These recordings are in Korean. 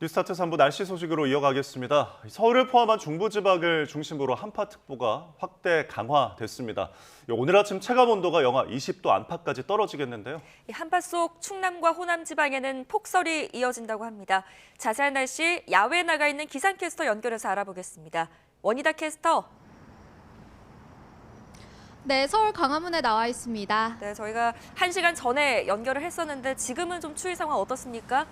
뉴스타트 3부 날씨 소식으로 이어가겠습니다. 서울을 포함한 중부지방을 중심으로 한파특보가 확대 강화됐습니다. 오늘 아침 체감온도가 영하 20도 안팎까지 떨어지겠는데요. 한파 속 충남과 호남 지방에는 폭설이 이어진다고 합니다. 자세한 날씨 야외에 나가 있는 기상캐스터 연결해서 알아보겠습니다. 원희다 캐스터. 네, 서울 광화문에 나와 있습니다. 네, 저희가 1시간 전에 연결을 했었는데 지금은 좀 추위 상황 어떻습니까?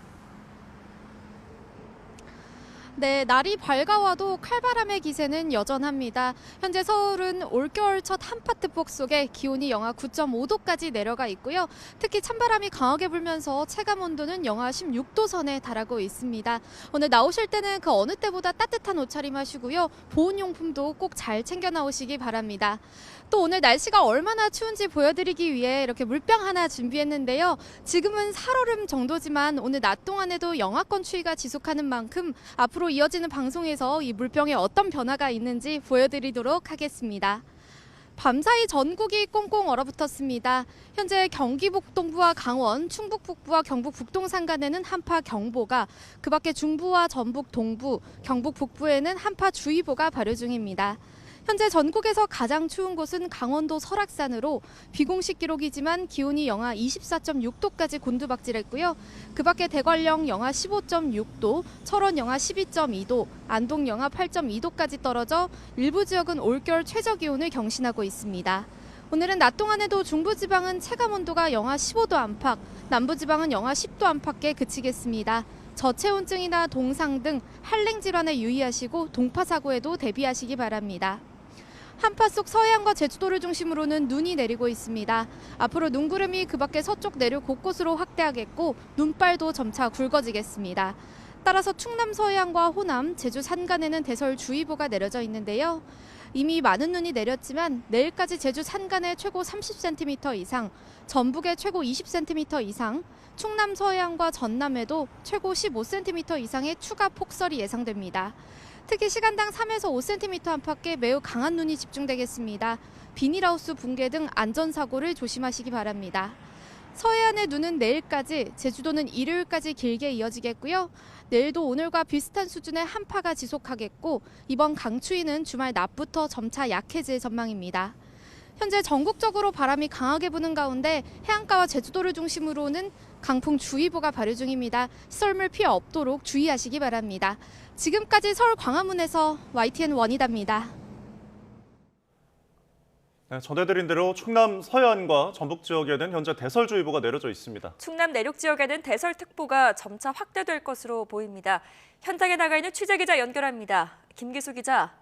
네, 날이 밝아와도 칼바람의 기세는 여전합니다. 현재 서울은 올겨울 첫 한파특보 속에 기온이 영하 9.5도까지 내려가 있고요. 특히 찬바람이 강하게 불면서 체감온도는 영하 16도 선에 달하고 있습니다. 오늘 나오실 때는 그 어느 때보다 따뜻한 옷차림 하시고요. 보온용품도 꼭 잘 챙겨 나오시기 바랍니다. 또 오늘 날씨가 얼마나 추운지 보여드리기 위해 이렇게 물병 하나 준비했는데요. 지금은 살얼음 정도지만 오늘 낮 동안에도 영하권 추위가 지속하는 만큼 앞으로 이어지는 방송에서 이 물병에 어떤 변화가 있는지 보여드리도록 하겠습니다. 밤사이 전국이 꽁꽁 얼어붙었습니다. 현재 경기 북동부와 강원, 충북 북부와 경북 북동 산간에는 한파 경보가, 그 밖에 중부와 전북 동부, 경북 북부에는 한파 주의보가 발효 중입니다. 현재 전국에서 가장 추운 곳은 강원도 설악산으로 비공식 기록이지만 기온이 영하 24.6도까지 곤두박질했고요. 그 밖에 대관령 영하 15.6도, 철원 영하 12.2도, 안동 영하 8.2도까지 떨어져 일부 지역은 올겨울 최저 기온을 경신하고 있습니다. 오늘은 낮 동안에도 중부지방은 체감온도가 영하 15도 안팎, 남부지방은 영하 10도 안팎에 그치겠습니다. 저체온증이나 동상 등 한랭 질환에 유의하시고 동파 사고에도 대비하시기 바랍니다. 한파 속 서해안과 제주도를 중심으로는 눈이 내리고 있습니다. 앞으로 눈구름이 그 밖에 서쪽 내륙 곳곳으로 확대하겠고 눈발도 점차 굵어지겠습니다. 따라서 충남 서해안과 호남, 제주 산간에는 대설주의보가 내려져 있는데요. 이미 많은 눈이 내렸지만 내일까지 제주 산간에 최고 30cm 이상, 전북에 최고 20cm 이상, 충남 서해안과 전남에도 최고 15cm 이상의 추가 폭설이 예상됩니다. 특히 시간당 3에서 5cm 안팎의 매우 강한 눈이 집중되겠습니다. 비닐하우스 붕괴 등 안전사고를 조심하시기 바랍니다. 서해안의 눈은 내일까지, 제주도는 일요일까지 길게 이어지겠고요. 내일도 오늘과 비슷한 수준의 한파가 지속하겠고 이번 강추위는 주말 낮부터 점차 약해질 전망입니다. 현재 전국적으로 바람이 강하게 부는 가운데 해안가와 제주도를 중심으로는 강풍주의보가 발효 중입니다. 썰물 피해 없도록 주의하시기 바랍니다. 지금까지 서울 광화문에서 YTN 원희다입니다. 네, 전해드린 대로 충남 서해안과 전북 지역에는 현재 대설주의보가 내려져 있습니다. 충남 내륙 지역에는 대설특보가 점차 확대될 것으로 보입니다. 현장에 나가 있는 취재기자 연결합니다. 김기수 기자.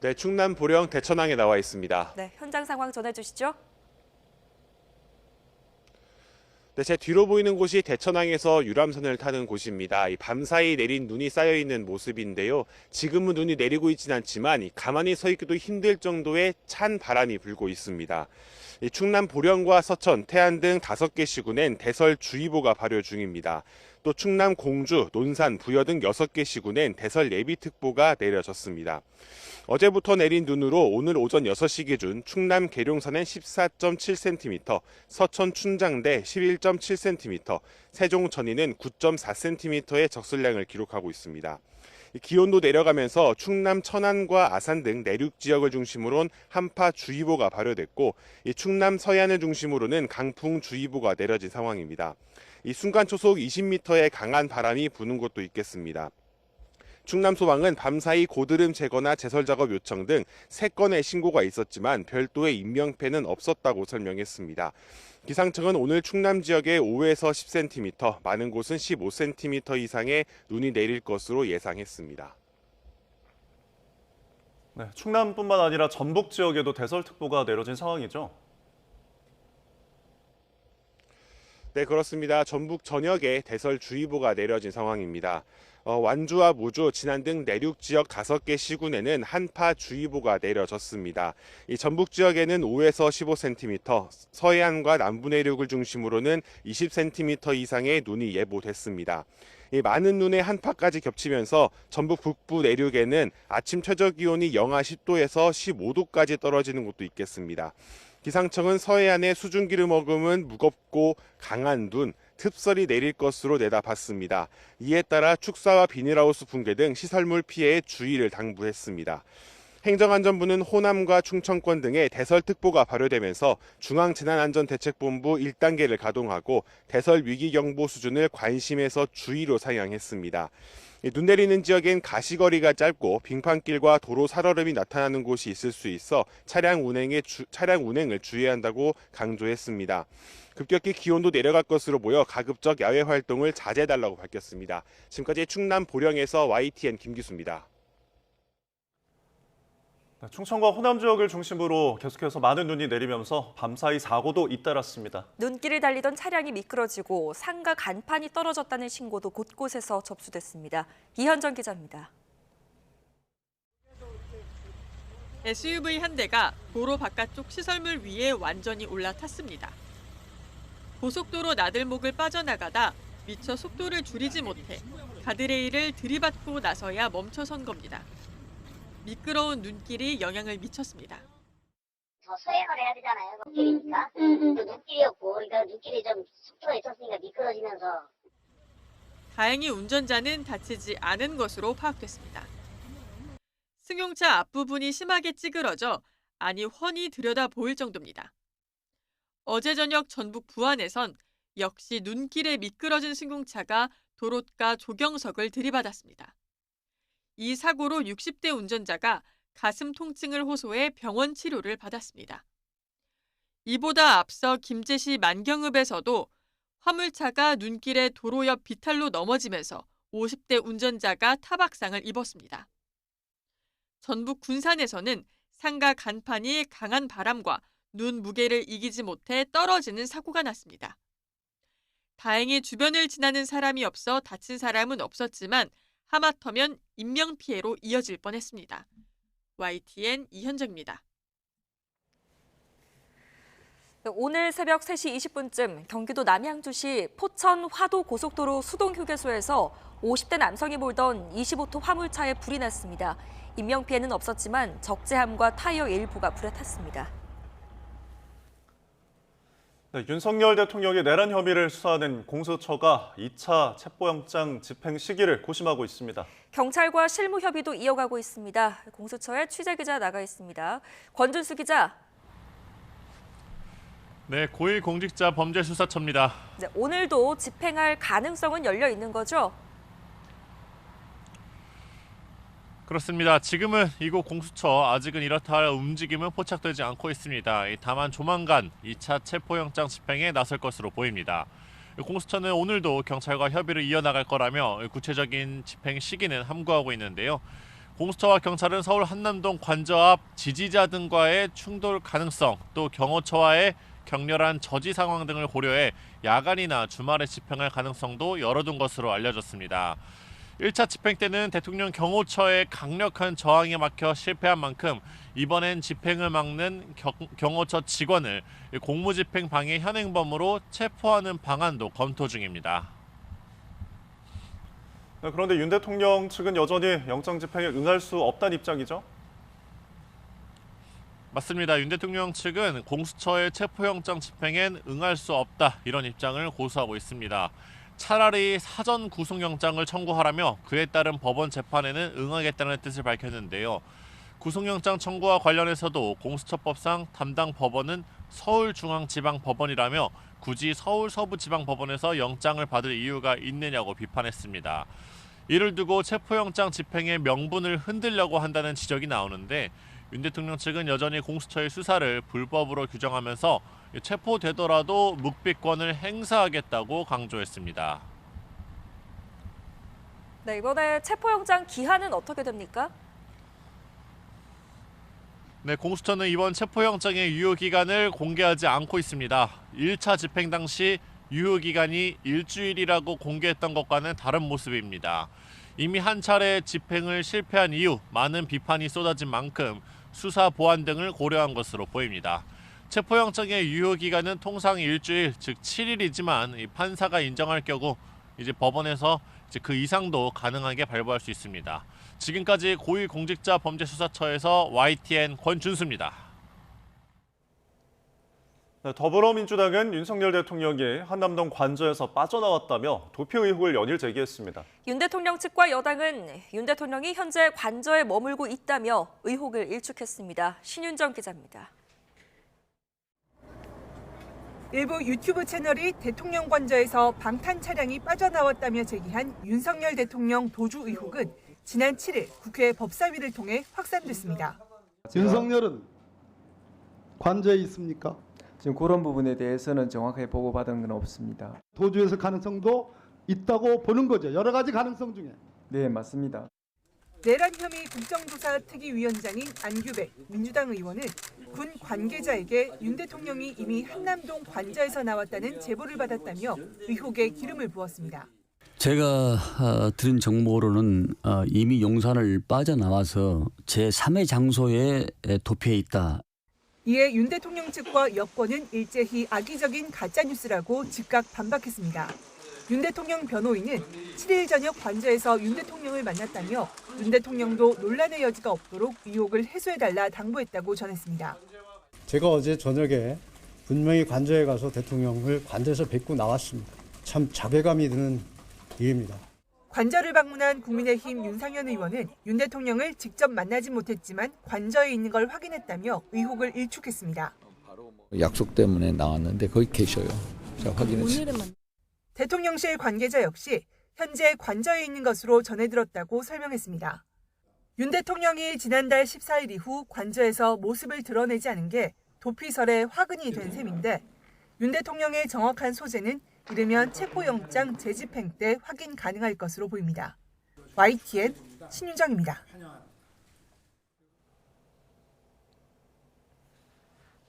네, 충남 보령 대천항에 나와 있습니다. 네, 현장 상황 전해주시죠. 네, 제 뒤로 보이는 곳이 대천항에서 유람선을 타는 곳입니다. 밤사이 내린 눈이 쌓여 있는 모습인데요. 지금은 눈이 내리고 있진 않지만 가만히 서 있기도 힘들 정도의 찬 바람이 불고 있습니다. 충남 보령과 서천, 태안 등 5개 시군엔 대설주의보가 발효 중입니다. 또 충남 공주, 논산, 부여 등 6개 시군엔 대설 예비특보가 내려졌습니다. 어제부터 내린 눈으로 오늘 오전 6시 기준 충남 계룡산엔 14.7cm, 서천 춘장대 11.7cm, 세종 전인은 9.4cm의 적설량을 기록하고 있습니다. 기온도 내려가면서 충남 천안과 아산 등 내륙 지역을 중심으로는 한파주의보가 발효됐고 충남 서해안을 중심으로는 강풍주의보가 내려진 상황입니다. 순간 초속 20m의 강한 바람이 부는 곳도 있겠습니다. 충남소방은 밤사이 고드름 제거나 제설작업 요청 등 3건의 신고가 있었지만 별도의 인명피해는 없었다고 설명했습니다. 기상청은 오늘 충남 지역에 5에서 10cm, 많은 곳은 15cm 이상의 눈이 내릴 것으로 예상했습니다. 네, 충남뿐만 아니라 전북 지역에도 대설특보가 내려진 상황이죠. 네, 그렇습니다. 전북 전역에 대설주의보가 내려진 상황입니다. 완주와 무주, 진안 등 내륙 지역 5개 시군에는 한파주의보가 내려졌습니다. 이 전북 지역에는 5에서 15cm, 서해안과 남부 내륙을 중심으로는 20cm 이상의 눈이 예보됐습니다. 이 많은 눈의 한파까지 겹치면서 전북 북부 내륙에는 아침 최저 기온이 영하 10도에서 15도까지 떨어지는 곳도 있겠습니다. 기상청은 서해안의 수증기름 머금은 무겁고 강한 눈, 습설이 내릴 것으로 내다봤습니다. 이에 따라 축사와 비닐하우스 붕괴 등 시설물 피해에 주의를 당부했습니다. 행정안전부는 호남과 충청권 등에 대설특보가 발효되면서 중앙재난안전대책본부 1단계를 가동하고 대설 위기경보 수준을 관심에서 주의로 상향했습니다. 눈 내리는 지역엔 가시거리가 짧고 빙판길과 도로 살얼음이 나타나는 곳이 있을 수 있어 차량 운행을 주의해야 한다고 강조했습니다. 급격히 기온도 내려갈 것으로 보여 가급적 야외 활동을 자제해달라고 밝혔습니다. 지금까지 충남 보령에서 YTN 김기수입니다. 충청과 호남 지역을 중심으로 계속해서 많은 눈이 내리면서 밤사이 사고도 잇따랐습니다. 눈길을 달리던 차량이 미끄러지고 상가 간판이 떨어졌다는 신고도 곳곳에서 접수됐습니다. 이현정 기자입니다. SUV 한 대가 도로 바깥쪽 시설물 위에 완전히 올라탔습니다. 고속도로 나들목을 빠져나가다 미처 속도를 줄이지 못해 가드레일을 들이받고 나서야 멈춰선 겁니다. 미끄러운 눈길이 영향을 미쳤습니다. 더 서행을 해야 되잖아요. 눈길이니까. 그 눈길이었고, 그러니까 눈길이 좀 속도가 있었으니까 미끄러지면서. 다행히 운전자는 다치지 않은 것으로 파악됐습니다. 승용차 앞부분이 심하게 찌그러져 안이 훤히 들여다 보일 정도입니다. 어제 저녁 전북 부안에선 역시 눈길에 미끄러진 승용차가 도로가 조경석을 들이받았습니다. 이 사고로 60대 운전자가 가슴 통증을 호소해 병원 치료를 받았습니다. 이보다 앞서 김제시 만경읍에서도 화물차가 눈길에 도로 옆 비탈로 넘어지면서 50대 운전자가 타박상을 입었습니다. 전북 군산에서는 상가 간판이 강한 바람과 눈 무게를 이기지 못해 떨어지는 사고가 났습니다. 다행히 주변을 지나는 사람이 없어 다친 사람은 없었지만 하마터면 인명피해로 이어질 뻔했습니다. YTN 이현정입니다. 오늘 새벽 3시 20분쯤 경기도 남양주시 포천 화도 고속도로 수동휴게소에서 50대 남성이 몰던 25톤 화물차에 불이 났습니다. 인명피해는 없었지만 적재함과 타이어 일부가 불에 탔습니다. 네, 윤석열 대통령의 내란 혐의를 수사하는 공수처가 2차 체포영장 집행 시기를 고심하고 있습니다. 경찰과 실무 협의도 이어가고 있습니다. 공수처에 취재기자 나가 있습니다. 권준수 기자. 네, 고위공직자범죄수사처입니다. 네, 오늘도 집행할 가능성은 열려 있는 거죠? 그렇습니다. 지금은 이곳 공수처 아직은 이렇다 할 움직임은 포착되지 않고 있습니다. 다만 조만간 2차 체포영장 집행에 나설 것으로 보입니다. 공수처는 오늘도 경찰과 협의를 이어나갈 거라며 구체적인 집행 시기는 함구하고 있는데요. 공수처와 경찰은 서울 한남동 관저 앞 지지자 등과의 충돌 가능성, 또 경호처와의 격렬한 저지 상황 등을 고려해 야간이나 주말에 집행할 가능성도 열어둔 것으로 알려졌습니다. 1차 집행 때는 대통령 경호처의 강력한 저항에 막혀 실패한 만큼 이번엔 집행을 막는 경호처 직원을 공무집행 방해 현행범으로 체포하는 방안도 검토 중입니다. 네, 그런데 윤 대통령 측은 여전히 영장 집행에 응할 수 없다는 입장이죠? 맞습니다. 윤 대통령 측은 공수처의 체포영장 집행엔 응할 수 없다 이런 입장을 고수하고 있습니다. 차라리 사전 구속영장을 청구하라며 그에 따른 법원 재판에는 응하겠다는 뜻을 밝혔는데요. 구속영장 청구와 관련해서도 공수처법상 담당 법원은 서울중앙지방법원이라며 굳이 서울 서부지방법원에서 영장을 받을 이유가 있느냐고 비판했습니다. 이를 두고 체포영장 집행의 명분을 흔들려고 한다는 지적이 나오는데 윤 대통령 측은 여전히 공수처의 수사를 불법으로 규정하면서 체포되더라도 묵비권을 행사하겠다고 강조했습니다. 네, 이번에 체포영장 기한은 어떻게 됩니까? 네, 공수처는 이번 체포영장의 유효기간을 공개하지 않고 있습니다. 1차 집행 당시 유효기간이 일주일이라고 공개했던 것과는 다른 모습입니다. 이미 한 차례 집행을 실패한 이후 많은 비판이 쏟아진 만큼 수사 보완 등을 고려한 것으로 보입니다. 체포영장의 유효기간은 통상 일주일, 즉 7일이지만 판사가 인정할 경우 이제 법원에서 그 이상도 가능하게 발부할 수 있습니다. 지금까지 고위공직자범죄수사처에서 YTN 권준수입니다. 네, 더불어민주당은 윤석열 대통령이 한남동 관저에서 빠져나왔다며 도피 의혹을 연일 제기했습니다. 윤 대통령 측과 여당은 윤 대통령이 현재 관저에 머물고 있다며 의혹을 일축했습니다. 신윤정 기자입니다. 일부 유튜브 채널이 대통령 관저에서 방탄 차량이 빠져나왔다며 제기한 윤석열 대통령 도주 의혹은 지난 7일 국회 법사위를 통해 확산됐습니다. 윤석열은 관저에 있습니까? 지금 그런 부분에 대해서는 정확하게 보고받은 건 없습니다. 도주했을 가능성도 있다고 보는 거죠. 여러 가지 가능성 중에. 네, 맞습니다. 내란 혐의 국정조사 특위위원장인 안규백 민주당 의원은 군 관계자에게 윤 대통령이 이미 한남동 관저에서 나왔다는 제보를 받았다며 의혹에 기름을 부었습니다. 제가 들은 정보로는 이미 용산을 빠져나와서 제3의 장소에 도피해 있다. 이에 윤 대통령 측과 여권은 일제히 악의적인 가짜뉴스라고 즉각 반박했습니다. 윤 대통령 변호인은 7일 저녁 관저에서 윤 대통령을 만났다며 윤 대통령도 논란의 여지가 없도록 의혹을 해소해달라 당부했다고 전했습니다. 제가 어제 저녁에 분명히 관저에 가서 대통령을 관저에서 뵙고 나왔습니다. 참 자괴감이 드는 일입니다. 관저를 방문한 국민의힘 윤상현 의원은 윤 대통령을 직접 만나지 못했지만 관저에 있는 걸 확인했다며 의혹을 일축했습니다. 약속 때문에 나왔는데 거기 계셔요. 제가 확인했어요. 대통령실 관계자 역시 현재 관저에 있는 것으로 전해들었다고 설명했습니다. 윤 대통령이 지난달 14일 이후 관저에서 모습을 드러내지 않은 게 도피설의 화근이 된 셈인데 윤 대통령의 정확한 소재는 이르면 체포영장 재집행 때 확인 가능할 것으로 보입니다. YTN 신윤정입니다.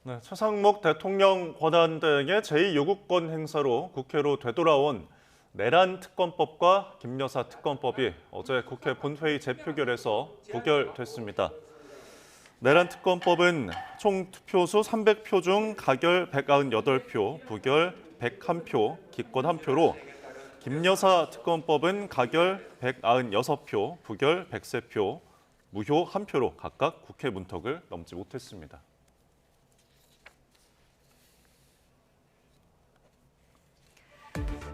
네, 최상목 대통령 권한대행의 제2요구권 행사로 국회로 되돌아온 내란 특검법과 김여사 특검법이 어제 국회 본회의 재표결에서 부결됐습니다. 내란 특검법은 총 투표수 300표 중 가결 198표, 부결 101표, 기권 1표로 김여사 특검법은 가결 196표, 부결 103표, 무효 1표로 각각 국회 문턱을 넘지 못했습니다.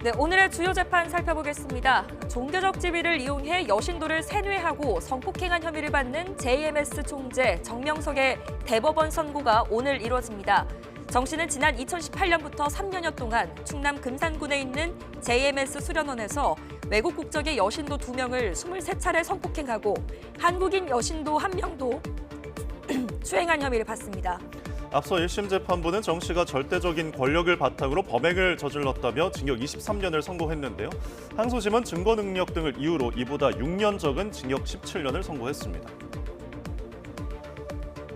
네, 오늘의 주요 재판 살펴보겠습니다. 종교적 지위를 이용해 여신도를 세뇌하고 성폭행한 혐의를 받는 JMS 총재 정명석의 대법원 선고가 오늘 이루어집니다. 정 씨는 지난 2018년부터 3년여 동안 충남 금산군에 있는 JMS 수련원에서 외국 국적의 여신도 2명을 23차례 성폭행하고 한국인 여신도 1명도 추행한 혐의를 받습니다. 앞서 1심 재판부는 정 씨가 절대적인 권력을 바탕으로 범행을 저질렀다며 징역 23년을 선고했는데요. 항소심은 증거 능력 등을 이유로 이보다 6년 적은 징역 17년을 선고했습니다.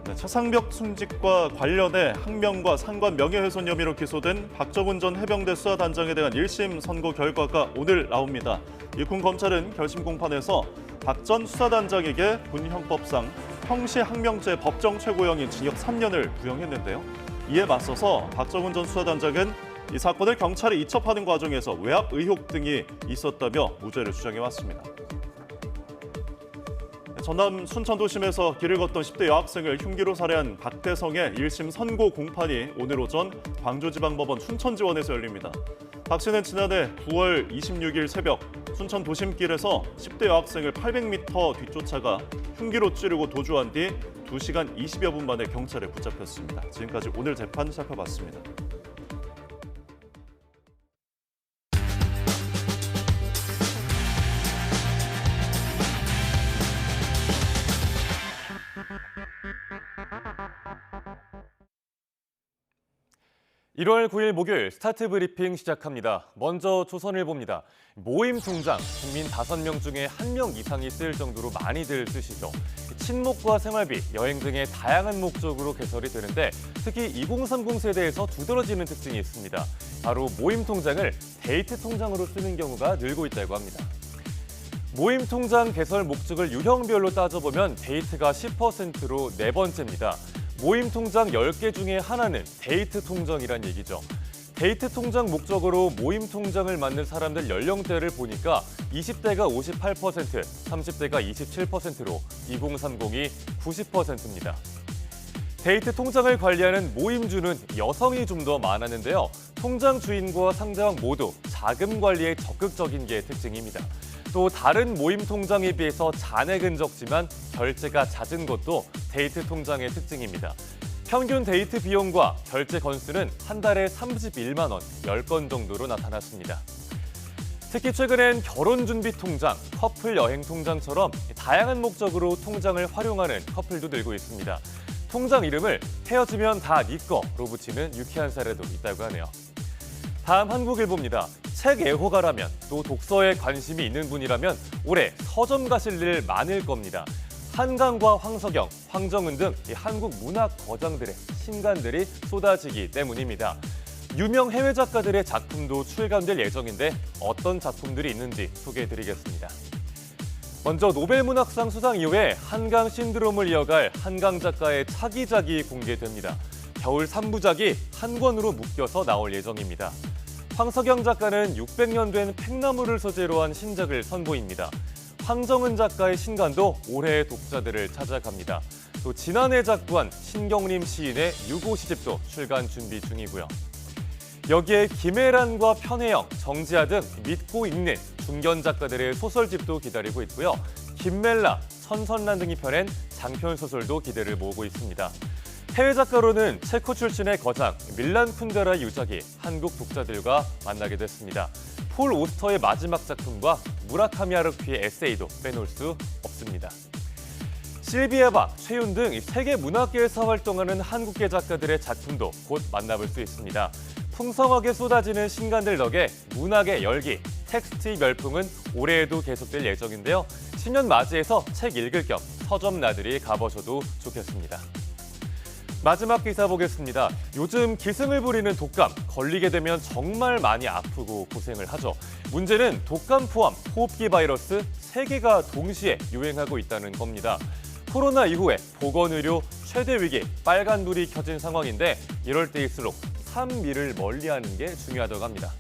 네, 차상벽 순직과 관련해 항명과 상관 명예훼손 혐의로 기소된 박정훈 전 해병대 수사단장에 대한 1심 선고 결과가 오늘 나옵니다. 군 검찰은 결심 공판에서 박 전 수사단장에게 군형법상 형시 항명죄 법정 최고형인 징역 3년을 부형했는데요. 이에 맞서서 박정훈 전 수사단장은 이 사건을 경찰에 이첩하는 과정에서 외압 의혹 등이 있었다며 무죄를 주장해왔습니다. 전남 순천도심에서 길을 걷던 10대 여학생을 흉기로 살해한 박대성의 1심 선고 공판이 오늘 오전 광주지방법원 순천지원에서 열립니다. 박 씨는 지난해 9월 26일 새벽 순천 도심길에서 10대 여학생을 800m 뒤쫓아가 흉기로 찌르고 도주한 뒤 2시간 20여 분 만에 경찰에 붙잡혔습니다. 지금까지 오늘 재판 살펴봤습니다. (1월 9일) 목요일 스타트 브리핑 시작합니다. 먼저 조선일보입니다. 모임 통장, 국민 5명 중에 1명 이상이 쓸 정도로 많이들 쓰시죠. 친목과 생활비, 여행 등의 다양한 목적으로 개설이 되는데 특히 2030 세대에서 두드러지는 특징이 있습니다. 바로 모임 통장을 데이트 통장으로 쓰는 경우가 늘고 있다고 합니다. 모임 통장 개설 목적을 유형별로 따져보면 데이트가 10%로 네 번째입니다. 모임 통장 10개 중에 하나는 데이트 통장이란 얘기죠. 데이트 통장 목적으로 모임 통장을 만든 사람들 연령대를 보니까 20대가 58%, 30대가 27%로 2030이 90%입니다. 데이트 통장을 관리하는 모임주는 여성이 좀 더 많았는데요. 통장 주인과 상대방 모두 자금 관리에 적극적인 게 특징입니다. 또 다른 모임 통장에 비해서 잔액은 적지만 결제가 잦은 것도 데이트 통장의 특징입니다. 평균 데이트 비용과 결제 건수는 한 달에 31만 원, 10건 정도로 나타났습니다. 특히 최근엔 결혼 준비 통장, 커플 여행 통장처럼 다양한 목적으로 통장을 활용하는 커플도 늘고 있습니다. 통장 이름을 헤어지면 다 네 거로 붙이는 유쾌한 사례도 있다고 하네요. 다음 한국일보입니다. 책 애호가라면 또 독서에 관심이 있는 분이라면 올해 서점 가실 일 많을 겁니다. 한강과 황석영, 황정은 등 한국 문학 거장들의 신간들이 쏟아지기 때문입니다. 유명 해외 작가들의 작품도 출간될 예정인데 어떤 작품들이 있는지 소개해드리겠습니다. 먼저 노벨문학상 수상 이후에 한강 신드롬을 이어갈 한강 작가의 차기작이 공개됩니다. 겨울 3부작이 한 권으로 묶여서 나올 예정입니다. 황석영 작가는 600년 된 팽나무를 소재로 한 신작을 선보입니다. 황정은 작가의 신간도 올해의 독자들을 찾아갑니다. 또 지난해 작부한 신경림 시인의 유고 시집도 출간 준비 중이고요. 여기에 김혜란과 편혜영, 정지아 등 믿고 읽는 중견 작가들의 소설집도 기다리고 있고요. 김멜라, 천선란 등이 펴낸 장편 소설도 기대를 모으고 있습니다. 해외 작가로는 체코 출신의 거장 밀란 쿤데라의 유작이 한국 독자들과 만나게 됐습니다. 폴 오스터의 마지막 작품과 무라카미 하루키의 에세이도 빼놓을 수 없습니다. 실비아 박, 최윤 등 세계 문학계에서 활동하는 한국계 작가들의 작품도 곧 만나볼 수 있습니다. 풍성하게 쏟아지는 신간들 덕에 문학의 열기, 텍스트의 열풍은 올해에도 계속될 예정인데요. 신년 맞이해서 책 읽을 겸 서점 나들이 가보셔도 좋겠습니다. 마지막 기사 보겠습니다. 요즘 기승을 부리는 독감, 걸리게 되면 정말 많이 아프고 고생을 하죠. 문제는 독감 포함 호흡기 바이러스 3개가 동시에 유행하고 있다는 겁니다. 코로나 이후에 보건의료 최대 위기, 빨간 불이 켜진 상황인데 이럴 때일수록 산미를 멀리하는 게 중요하다고 합니다.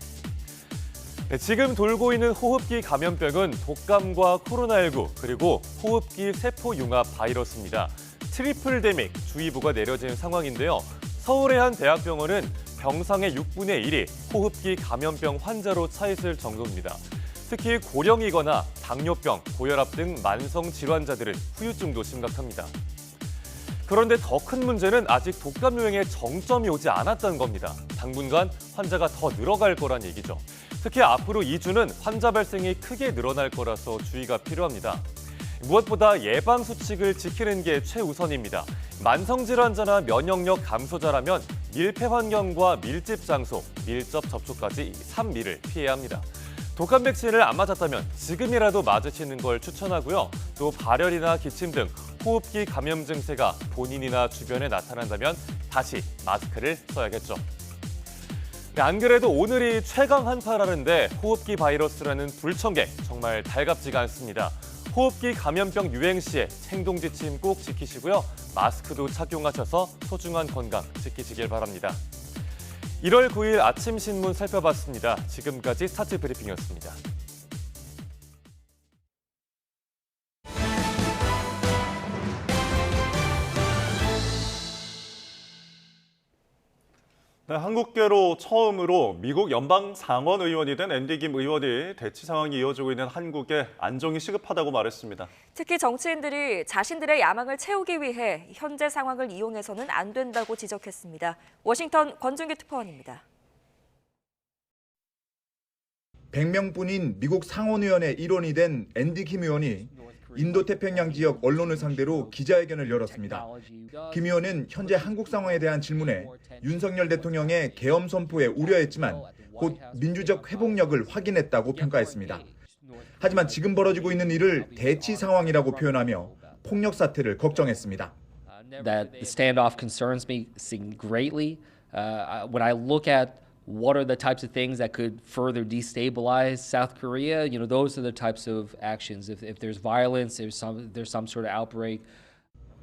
지금 돌고 있는 호흡기 감염병은 독감과 코로나19 그리고 호흡기 세포융합 바이러스입니다. 트리플 데믹 주의보가 내려진 상황인데요. 서울의 한 대학병원은 병상의 6분의 1이 호흡기 감염병 환자로 차 있을 정도입니다. 특히 고령이거나 당뇨병, 고혈압 등 만성 질환자들은 후유증도 심각합니다. 그런데 더 큰 문제는 아직 독감 유행에 정점이 오지 않았다는 겁니다. 당분간 환자가 더 늘어갈 거란 얘기죠. 특히 앞으로 2주는 환자 발생이 크게 늘어날 거라서 주의가 필요합니다. 무엇보다 예방 수칙을 지키는 게 최우선입니다. 만성질환자나 면역력 감소자라면 밀폐 환경과 밀집 장소, 밀접 접촉까지 3미를 피해야 합니다. 독감 백신을 안 맞았다면 지금이라도 맞으시는 걸 추천하고요. 또 발열이나 기침 등 호흡기 감염 증세가 본인이나 주변에 나타난다면 다시 마스크를 써야겠죠. 안 그래도 오늘이 최강 한파라는데 호흡기 바이러스라는 불청객 정말 달갑지가 않습니다. 호흡기 감염병 유행 시에 행동 지침 꼭 지키시고요. 마스크도 착용하셔서 소중한 건강 지키시길 바랍니다. 1월 9일 아침 신문 살펴봤습니다. 지금까지 스타트 브리핑이었습니다. 네, 한국계로 처음으로 미국 연방 상원 의원이 된 앤디 김 의원이 대치 상황이 이어지고 있는 한국에 안정이 시급하다고 말했습니다. 특히 정치인들이 자신들의 야망을 채우기 위해 현재 상황을 이용해서는 안 된다고 지적했습니다. 워싱턴 권준기 특파원입니다. 100명뿐인 미국 상원의원의 일원이 된 앤디 김 의원이 인도태평양 지역 언론을 상대로 기자회견을 열었습니다. 김 의원은 현재 한국 상황에 대한 질문에 윤석열 대통령의 계엄 선포에 우려했지만 곧 민주적 회복력을 확인했다고 평가했습니다. 하지만 지금 벌어지고 있는 일을 대치 상황이라고 표현하며 폭력 사태를 걱정했습니다. That the standoff concerns me greatly. When I look at what are the types of things that could further destabilize South Korea? You know, those are the types of actions. If there's violence, there's some sort of outbreak.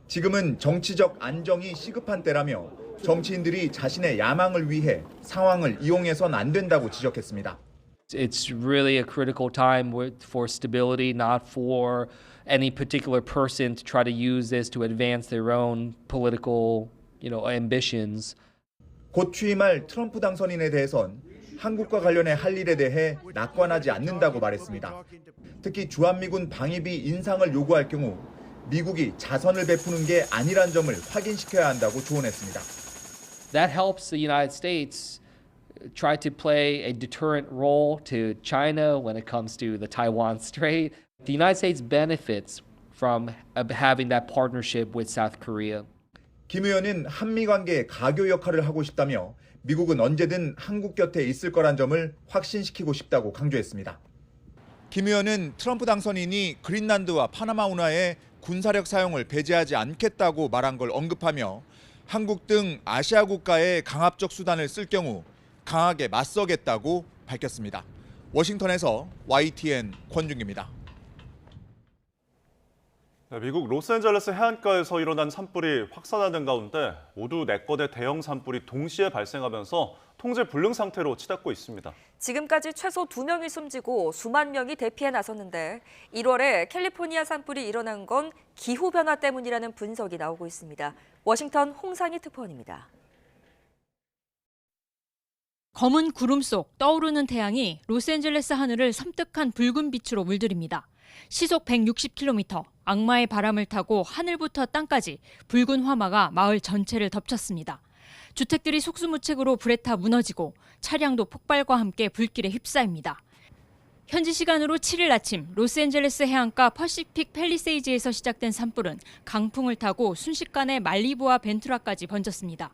지금은 정치적 안정이 시급한 때라며 정치인들이 자신의 야망을 위해 상황을 이용해선 안 된다고 지적했습니다. It's really a critical time for stability, not for any particular person to try to use this to advance their own political ambitions. 곧 취임할 트럼프 당선인에 대해선 한국과 관련해 할 일에 대해 낙관하지 않는다고 말했습니다. 특히 주한미군 방위비 인상을 요구할 경우 미국이 자선을 베푸는 게 아니란 점을 확인시켜야 한다고 조언했습니다. That helps the United States try to play a deterrent role to China when it comes to the Taiwan Strait. The United States benefits from having that partnership with South Korea. 김 의원은 한미 관계의 가교 역할을 하고 싶다며 미국은 언제든 한국 곁에 있을 거란 점을 확신시키고 싶다고 강조했습니다. 김 의원은 트럼프 당선인이 그린란드와 파나마 운하에 군사력 사용을 배제하지 않겠다고 말한 걸 언급하며 한국 등 아시아 국가의 강압적 수단을 쓸 경우 강하게 맞서겠다고 밝혔습니다. 워싱턴에서 YTN 권중기입니다. 미국 로스앤젤레스 해안가에서 일어난 산불이 확산하는 가운데 모두 4건의 대형 산불이 동시에 발생하면서 통제 불능 상태로 치닫고 있습니다. 지금까지 최소 2명이 숨지고 수만 명이 대피에 나섰는데 1월에 캘리포니아 산불이 일어난 건 기후변화 때문이라는 분석이 나오고 있습니다. 워싱턴 홍상희 특파원입니다. 검은 구름 속 떠오르는 태양이 로스앤젤레스 하늘을 섬뜩한 붉은 빛으로 물들입니다. 시속 160km, 악마의 바람을 타고 하늘부터 땅까지 붉은 화마가 마을 전체를 덮쳤습니다. 주택들이 속수무책으로 불에 타 무너지고 차량도 폭발과 함께 불길에 휩싸입니다. 현지 시간으로 7일 아침 로스앤젤레스 해안가 퍼시픽 팰리세이즈에서 시작된 산불은 강풍을 타고 순식간에 말리부와 벤투라까지 번졌습니다.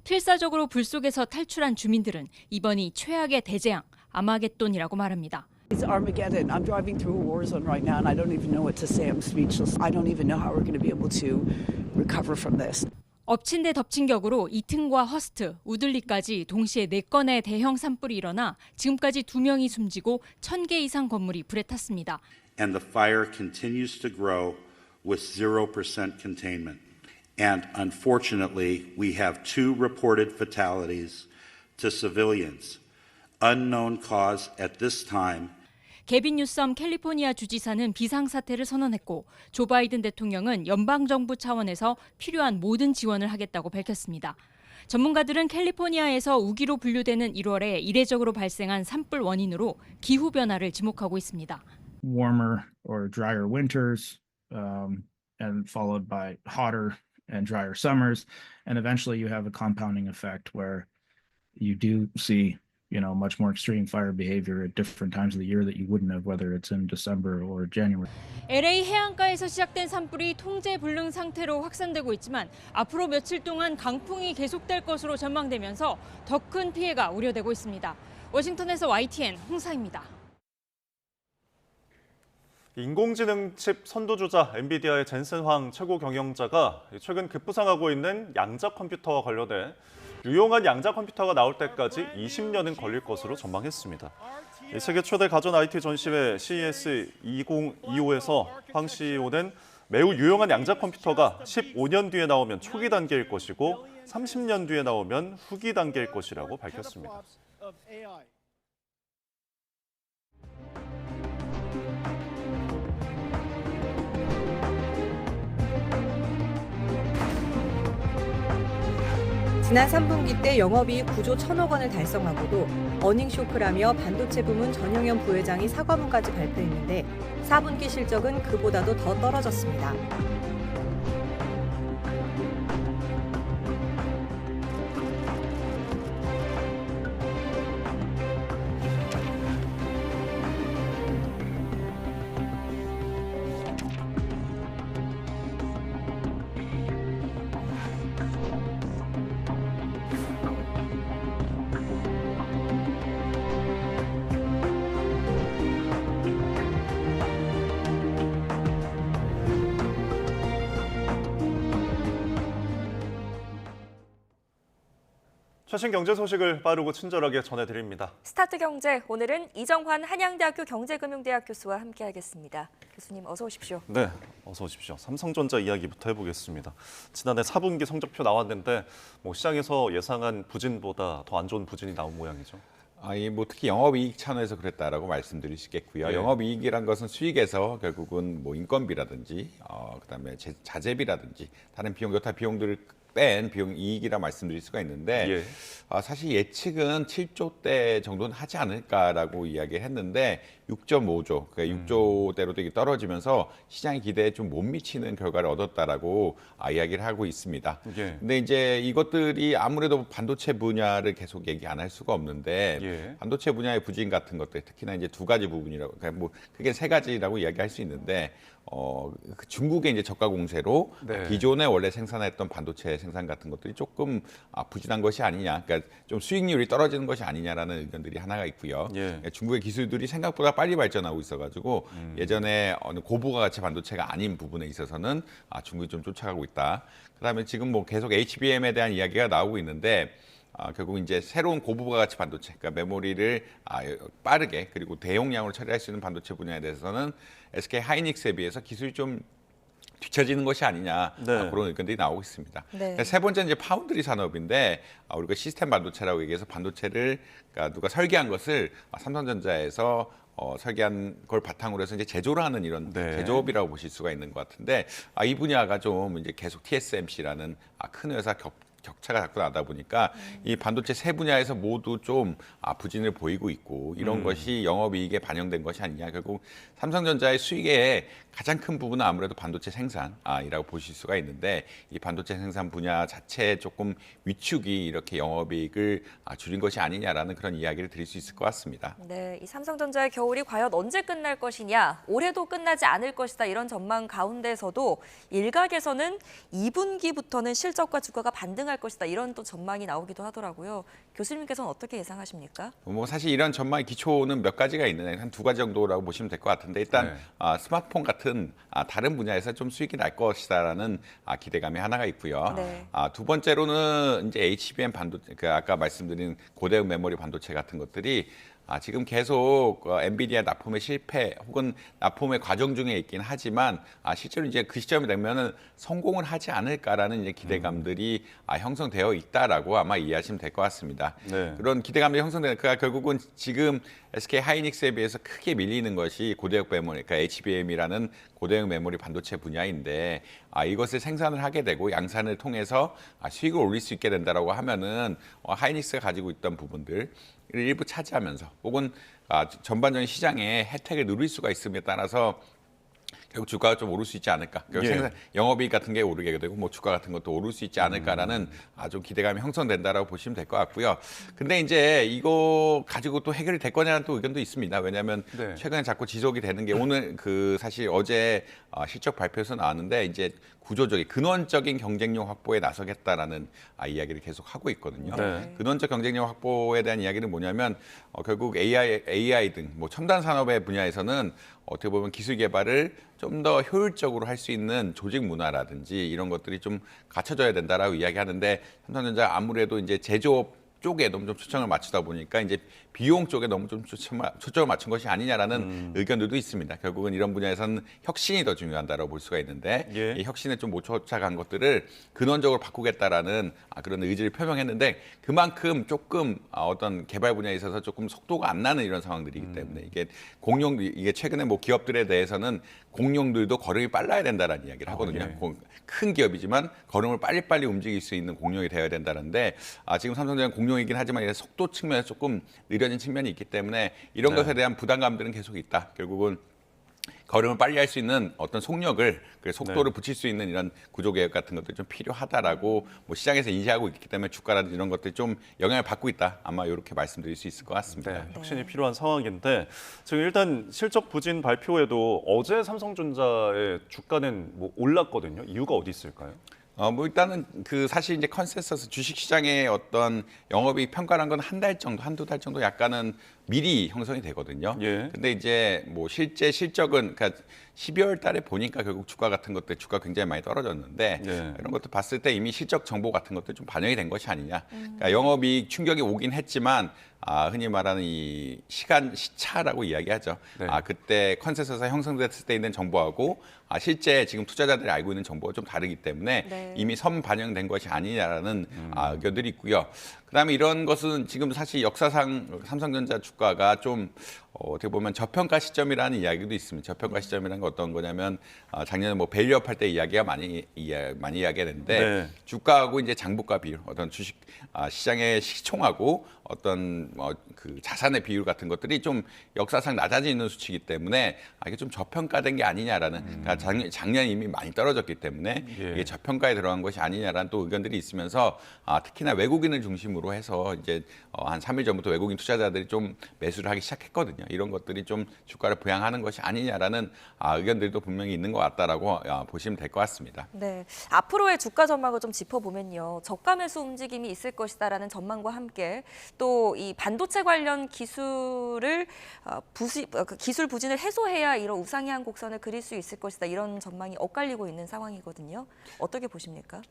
필사적으로 불 속에서 탈출한 주민들은 이번이 최악의 대재앙, 아마겟돈이라고 말합니다. It's Armageddon. I'm driving through a war zone right now and I don't even know what to say. I'm speechless. I don't even know how we're going to be able to recover from this. 엎친 데 덮친 격으로 이튼과 허스트, 우들리까지 동시에 4건의 대형 산불이 일어나 지금까지 2명이 숨지고 1,000개 이상 건물이 불에 탔습니다. And the fire continues to grow with 0% containment. And unfortunately, we have 2 reported fatalities to civilians. Unknown cause at this time. 게빈 뉴섬 캘리포니아 주지사는 비상사태를 선언했고 조 바이든 대통령은 연방정부 차원에서 필요한 모든 지원을 하겠다고 밝혔습니다. 전문가들은 캘리포니아에서 우기로 분류되는 1월에 이례적으로 발생한 산불 원인으로 기후변화를 지목하고 있습니다. Warmer or drier winters and followed by hotter and drier summers. And eventually you have a compounding effect where you do see much more extreme fire behavior at different times of the year that you wouldn't have, whether it's in December or January. LA 해안가에서 시작된 산불이 통제 불능 상태로 확산되고 있지만 앞으로 며칠 동안 강풍이 계속될 것으로 전망되면서 더 큰 피해가 우려되고 있습니다. 워싱턴에서 YTN 홍사입니다. 인공지능 칩 선두주자 엔비디아의 젠슨 황 최고 경영자가 최근 급부상하고 있는 양자 컴퓨터와 관련해 유용한 양자 컴퓨터가 나올 때까지 20년은 걸릴 것으로 전망했습니다. 세계 최대 가전 IT 전시회 CES 2025에서 황 CEO는 매우 유용한 양자 컴퓨터가 15년 뒤에 나오면 초기 단계일 것이고 30년 뒤에 나오면 후기 단계일 것이라고 밝혔습니다. 지난 3분기 때 영업이익 9조 1천억 원을 달성하고도 어닝쇼크라며 반도체 부문 전영현 부회장이 사과문까지 발표했는데 4분기 실적은 그보다도 더 떨어졌습니다. 최신 경제 소식을 빠르고 친절하게 전해드립니다. 스타트 경제, 오늘은 이정환 한양대학교 경제금융대학 교수와 함께하겠습니다. 교수님 어서 오십시오. 네, 어서 오십시오. 삼성전자 이야기부터 해보겠습니다. 지난해 4분기 성적표 나왔는데 시장에서 예상한 부진보다 더 안 좋은 부진이 나온 모양이죠. 특히 영업이익 차원에서 그랬다라고 말씀드릴 수 있겠고요. 네. 영업이익이란 것은 수익에서 결국은 인건비라든지 그다음에 자재비라든지 다른 비용, 여타 비용들을 뺀 비용 이익이라 말씀드릴 수가 있는데 예. 사실 예측은 7조대 정도는 하지 않을까라고 이야기했는데 6.5조, 그러니까 6조대로 되게 떨어지면서 시장의 기대에 좀 못 미치는 결과를 얻었다라고 이야기를 하고 있습니다. 예. 근데 이제 이것들이 아무래도 반도체 분야를 계속 얘기 안 할 수가 없는데 예. 반도체 분야의 부진 같은 것들, 특히나 이제 두 가지 부분이라고, 그러니까 뭐 크게 세 가지라고 이야기할 수 있는데 그 중국의 이제 저가 공세로 네. 기존에 원래 생산했던 반도체 생산 같은 것들이 조금 부진한 것이 아니냐, 그러니까 좀 수익률이 떨어지는 것이 아니냐라는 의견들이 하나가 있고요. 예. 중국의 기술들이 생각보다 빨리 발전하고 있어가지고 예전에 어느 고부가 가치 반도체가 아닌 부분에 있어서는 중국이 좀 쫓아가고 있다. 그다음에 지금 뭐 계속 HBM에 대한 이야기가 나오고 있는데 결국 이제 새로운 고부가 가치 반도체, 그러니까 메모리를 빠르게 그리고 대용량으로 처리할 수 있는 반도체 분야에 대해서는 SK 하이닉스에 비해서 기술이 좀 뒤처지는 것이 아니냐, 네. 그런 의견들이 나오고 있습니다. 네. 세 번째는 이제 파운드리 산업인데 우리가 시스템 반도체라고 얘기해서 반도체를 그러니까 누가 설계한 것을 삼성전자에서 설계한 걸 바탕으로 해서 이제 제조를 하는 이런 네. 제조업이라고 보실 수가 있는 것 같은데 이 분야가 좀 이제 계속 TSMC라는 큰 회사 격차가 자꾸 나다 보니까 이 반도체 세 분야에서 모두 좀 부진을 보이고 있고 이런 것이 영업이익에 반영된 것이 아니냐. 결국 삼성전자의 수익의 가장 큰 부분은 아무래도 반도체 생산이라고 보실 수가 있는데 이 반도체 생산 분야 자체에 조금 위축이 이렇게 영업이익을 줄인 것이 아니냐라는 그런 이야기를 드릴 수 있을 것 같습니다. 네, 이 삼성전자의 겨울이 과연 언제 끝날 것이냐, 올해도 끝나지 않을 것이다 이런 전망 가운데서도 일각에서는 2분기부터는 실적과 주가가 반등할 것이다 이런 또 전망이 나오기도 하더라고요. 교수님께서는 어떻게 예상하십니까? 뭐 사실 이런 전망의 기초는 몇 가지가 있는데 한 두 가지 정도라고 보시면 될 것 같은데 일단 스마트폰 같은 다른 분야에서 좀 수익이 날 것이다라는 기대감이 하나가 있고요. 네. 두 번째로는 이제 HBM 반도체, 아까 말씀드린 고대형 메모리 반도체 같은 것들이 지금 계속 엔비디아 납품의 실패 혹은 납품의 과정 중에 있긴 하지만 실제로 이제 그 시점이 되면은 성공을 하지 않을까라는 이제 기대감들이 형성되어 있다라고 아마 이해하시면 될 것 같습니다. 네. 그런 기대감이 형성되는 그러니까 결국은 지금 SK 하이닉스에 비해서 크게 밀리는 것이 고대형 메모리, 그러니까 HBM이라는 고대형 메모리 반도체 분야인데 이것을 생산을 하게 되고 양산을 통해서 수익을 올릴 수 있게 된다라고 하면은 하이닉스가 가지고 있던 부분들 일부 차지하면서 혹은 전반적인 시장의 혜택을 누릴 수가 있음에 따라서 결국 주가가 좀 오를 수 있지 않을까. 영업이익 같은 게 오르게 되고 뭐 주가 같은 것도 오를 수 있지 않을까라는 좀 기대감이 형성된다라고 보시면 될 것 같고요. 근데 이제 이거 가지고 또 해결이 될 거냐는 또 의견도 있습니다. 왜냐하면 최근에 자꾸 지속이 되는 게 오늘 사실 어제 실적 발표에서 나왔는데 이제 구조적인 근원적인 경쟁력 확보에 나서겠다라는 이야기를 계속 하고 있거든요. 네. 근원적 경쟁력 확보에 대한 이야기는 뭐냐면 결국 AI 등 뭐 첨단 산업의 분야에서는 어떻게 보면 기술 개발을 좀 더 효율적으로 할 수 있는 조직 문화라든지 이런 것들이 좀 갖춰져야 된다라고 이야기하는데 삼성전자 아무래도 이제 제조업 쪽에 너무 좀 초점을 맞추다 보니까 이제 비용 쪽에 너무 좀 초점을 맞춘 것이 아니냐라는 의견들도 있습니다. 결국은 이런 분야에서는 혁신이 더 중요하다고 볼 수가 있는데 이 혁신에 좀 못 쫓아간 것들을 근원적으로 바꾸겠다라는 그런 의지를 표명했는데 그만큼 조금 어떤 개발 분야에 있어서 조금 속도가 안 나는 이런 상황들이기 때문에 이게 최근에 뭐 기업들에 대해서는 공룡들도 걸음이 빨라야 된다라는 이야기를 하거든요. 큰 기업이지만 걸음을 빨리빨리 움직일 수 있는 공룡이 되어야 된다는데 지금 삼성전자는 공룡이긴 하지만 속도 측면에서 조금 느려진 측면이 있기 때문에 이런 것에 대한 부담감들은 계속 있다. 결국은 걸음을 빨리 할 수 있는 어떤 속력을 속도를 붙일 수 있는 이런 구조 개혁 같은 것들이 좀 필요하다라고 뭐 시장에서 인지하고 있기 때문에 주가라든지 이런 것들이 좀 영향을 받고 있다. 아마 이렇게 말씀드릴 수 있을 것 같습니다. 네, 혁신이 필요한 상황인데 지금 일단 실적 부진 발표에도 어제 삼성전자의 주가는 뭐 올랐거든요. 이유가 어디 있을까요? 뭐 일단은 사실 이제 컨센서스 주식시장의 어떤 영업이익 평가란 건 한 달 정도, 한두 달 정도 약간은 미리 형성이 되거든요. 근데 이제 뭐 실제 실적은 그러니까 12월 달에 보니까 결국 주가 같은 것들 주가 굉장히 많이 떨어졌는데 이런 것도 봤을 때 이미 실적 정보 같은 것들 좀 반영이 된 것이 아니냐. 그러니까 영업이익 충격이 오긴 했지만 흔히 말하는 이 시차라고 이야기하죠. 그때 컨센서스가 형성됐을 때 있는 정보하고 실제 지금 투자자들이 알고 있는 정보가 좀 다르기 때문에 이미 선반영된 것이 아니냐라는 의견들이 있고요. 그다음에 이런 것은 지금 사실 역사상 삼성전자 주가가 좀 어떻게 보면 저평가 시점이라는 이야기도 있습니다. 저평가 시점이라는 건 어떤 거냐면 작년에 뭐 밸류업 할 때 이야기가 많이 이야기했는데 네. 주가하고 이제 장부가 비율, 어떤 주식 시장의 시총하고 어떤 그 자산의 비율 같은 것들이 좀 역사상 낮아지는 수치이기 때문에 이게 좀 저평가된 게 아니냐라는 그러니까 작년 이미 많이 떨어졌기 때문에 예. 이게 저평가에 들어간 것이 아니냐라는 또 의견들이 있으면서 특히나 외국인을 중심으로 해서 이제 한 3일 전부터 외국인 투자자들이 좀 매수를 하기 시작했거든요. 이런 것들이 좀 주가를 부양하는 것이 아니냐라는 의견들도 분명히 있는 것 같다라고 보시면 될 것 같습니다. 네, 앞으로의 주가 전망을 좀 짚어보면요. 저가 매수 움직임이 있을 것이다라는 전망과 함께 또 이 반도체 관련 기술을 기술 부진을 해소해야 이런 우상향 곡선을 그릴 수 있을 것이다. 이런 전망이 엇갈리고 있는 상황이거든요. 어떻게 보십니까?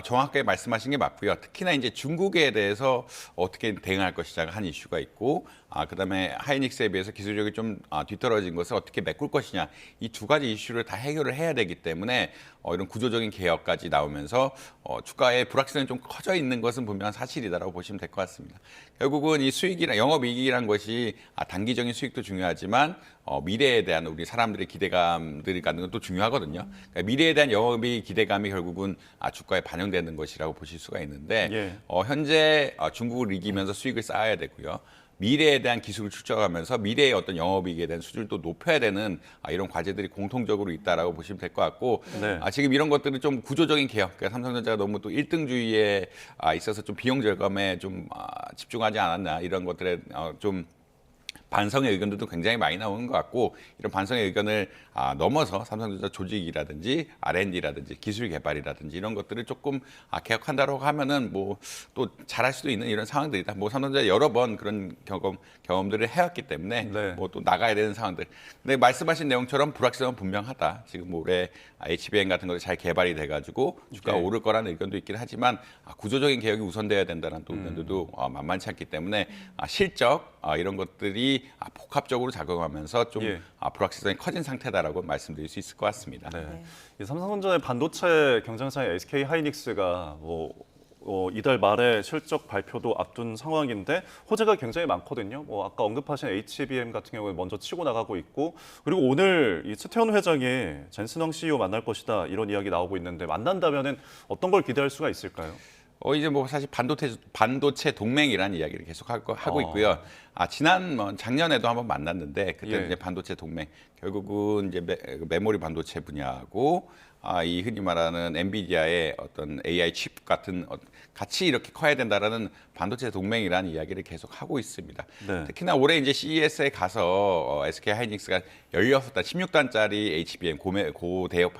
정확하게 말씀하신 게 맞고요. 특히나 이제 중국에 대해서 어떻게 대응할 것이냐가 한 이슈가 있고, 그다음에 하이닉스에 비해서 기술력이 좀 뒤떨어진 것을 어떻게 메꿀 것이냐, 이 두 가지 이슈를 다 해결을 해야 되기 때문에 이런 구조적인 개혁까지 나오면서 주가의 불확실성이 좀 커져 있는 것은 분명한 사실이다라고 보시면 될 것 같습니다. 결국은 이 수익이나 영업이익이란 것이 단기적인 수익도 중요하지만 미래에 대한 우리 사람들의 기대감들이 갖는 것도 중요하거든요. 그러니까 미래에 대한 영업이익 기대감이 결국은 주가에 반영되는 것이라고 보실 수가 있는데 예. 현재 중국을 이기면서 수익을 쌓아야 되고요. 미래에 대한 기술을 축적하면서 미래의 어떤 영업이익에 대한 수준을 또 높여야 되는 이런 과제들이 공통적으로 있다라고 보시면 될 것 같고, 네. 지금 이런 것들은 좀 구조적인 개혁, 그러니까 삼성전자가 너무 또 1등주의에 있어서 좀 비용 절감에 좀 집중하지 않았나, 이런 것들에 좀 반성의 의견들도 굉장히 많이 나오는 것 같고, 이런 반성의 의견을 넘어서 삼성전자 조직이라든지 R&D라든지 기술 개발이라든지 이런 것들을 조금 개혁한다고 하면은 뭐 또 잘할 수도 있는 이런 상황들이다. 뭐 삼성전자 여러 번 그런 경험들을 해왔기 때문에 네. 뭐 또 나가야 되는 상황들. 근데 말씀하신 내용처럼 불확실성은 분명하다. 지금 올해 HBM 같은 것이 잘 개발이 돼가지고 주가가 네. 오를 거라는 의견도 있긴 하지만 구조적인 개혁이 우선돼야 된다는 또 의견들도 만만치 않기 때문에 실적 이런 것들이 복합적으로 작용하면서 좀 예. 불확실성이 커진 상태다라고 말씀드릴 수 있을 것 같습니다. 네. 이 삼성전자의 반도체 경쟁사인 SK 하이닉스가 이달 말에 실적 발표도 앞둔 상황인데 호재가 굉장히 많거든요. 아까 언급하신 HBM 같은 경우에 먼저 치고 나가고 있고, 그리고 오늘 이 최태원 회장이 젠슨왕 CEO 만날 것이다 이런 이야기 나오고 있는데, 만난다면은 어떤 걸 기대할 수가 있을까요? 이제 뭐 사실 반도체 동맹이라는 이야기를 계속 하고 있고요. 작년에도 한번 만났는데 그때 예. 이제 반도체 동맹, 결국은 이제 메모리 반도체 분야하고 이 흔히 말하는 엔비디아의 어떤 AI 칩 같은 같이 이렇게 커야 된다라는 반도체 동맹이라는 이야기를 계속 하고 있습니다. 네. 특히나 올해 이제 CES에 가서 SK 하이닉스가 16단, 16단짜리 HBM 고대역